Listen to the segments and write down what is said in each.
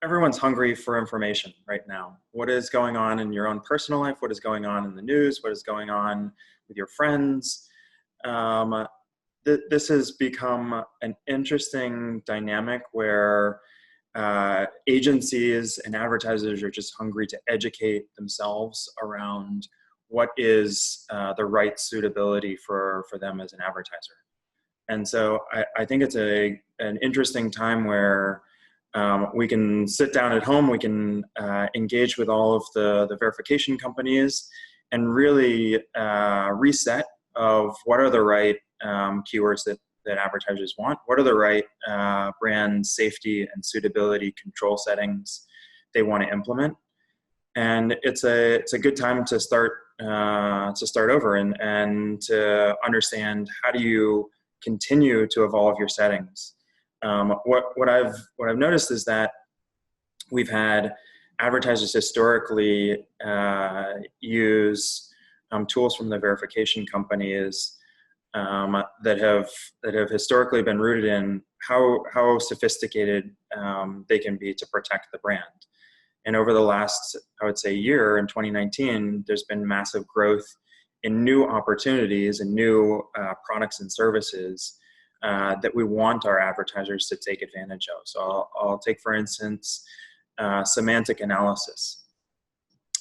everyone's hungry for information right now. What is going on in your own personal life? What is going on in the news? What is going on with your friends? This has become an interesting dynamic where agencies and advertisers are just hungry to educate themselves around what is the right suitability for them as an advertiser. And so I think it's an interesting time where we can sit down at home, we can engage with all of the verification companies and really reset of what are the right keywords that advertisers want, what are the right brand safety and suitability control settings they want to implement. And it's a good time to start over and to understand how do you continue to evolve your settings. What I've noticed is that we've had advertisers historically use tools from the verification companies that have historically been rooted in how sophisticated they can be to protect the brand. And over the last, I would say, year in 2019, there's been massive growth in new opportunities and new products and services that we want our advertisers to take advantage of. So I'll take, for instance, semantic analysis,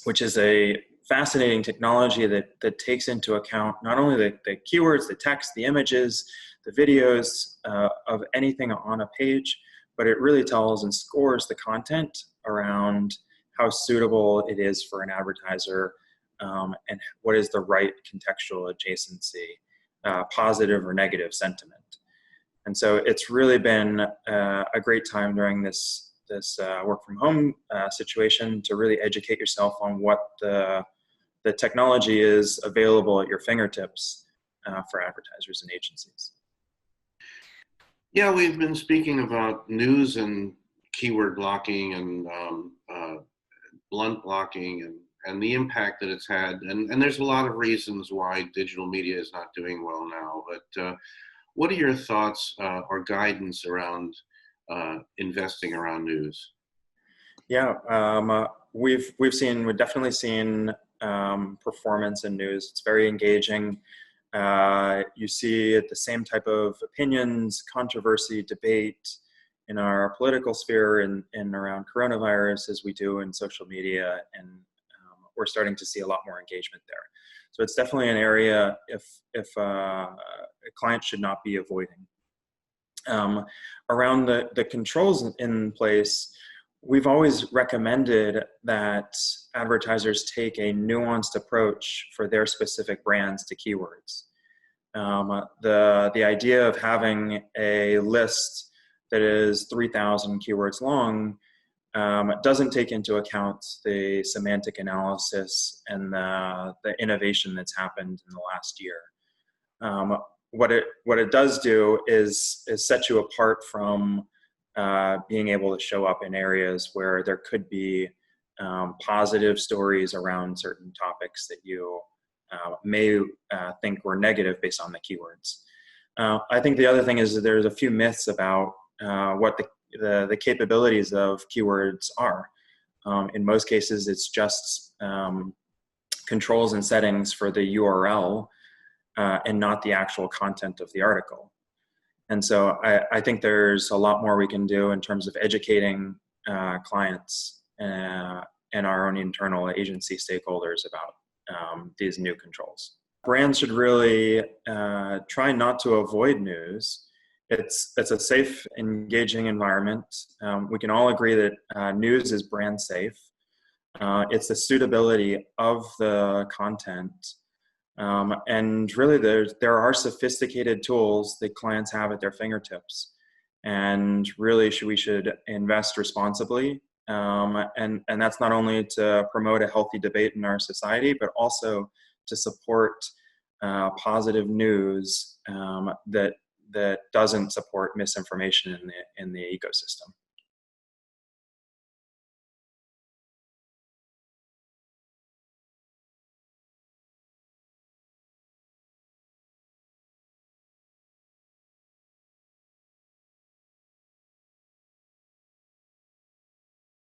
which is a fascinating technology that takes into account not only the keywords, the text, the images, the videos of anything on a page, but it really tells and scores the content around how suitable it is for an advertiser and what is the right contextual adjacency, positive or negative sentiment. And so it's really been a great time during this work from home situation to really educate yourself on what the technology is available at your fingertips for advertisers and agencies. Yeah, we've been speaking about news and keyword blocking and blunt blocking and the impact that it's had. And there's a lot of reasons why digital media is not doing well now. But what are your thoughts or guidance around investing around news? Yeah, we've definitely seen performance in news. It's very engaging. You see the same type of opinions, controversy, debate in our political sphere and around coronavirus as we do in social media, and we're starting to see a lot more engagement there. So it's definitely an area if a client should not be avoiding. Around the controls in place, we've always recommended that advertisers take a nuanced approach for their specific brands to keywords. The idea of having a list that is 3,000 keywords long doesn't take into account the semantic analysis and the innovation that's happened in the last year. What it does do is set you apart from being able to show up in areas where there could be positive stories around certain topics that you may think were negative based on the keywords. I think the other thing is that there's a few myths about what the capabilities of keywords are. In most cases, it's just controls and settings for the URL and not the actual content of the article. And so I think there's a lot more we can do in terms of educating clients and our own internal agency stakeholders about these new controls. Brands should really try not to avoid news. It's a safe, engaging environment. We can all agree that news is brand safe. It's the suitability of the content. And really there are sophisticated tools that clients have at their fingertips. And really we should invest responsibly. And that's not only to promote a healthy debate in our society, but also to support positive news that doesn't support misinformation in the ecosystem.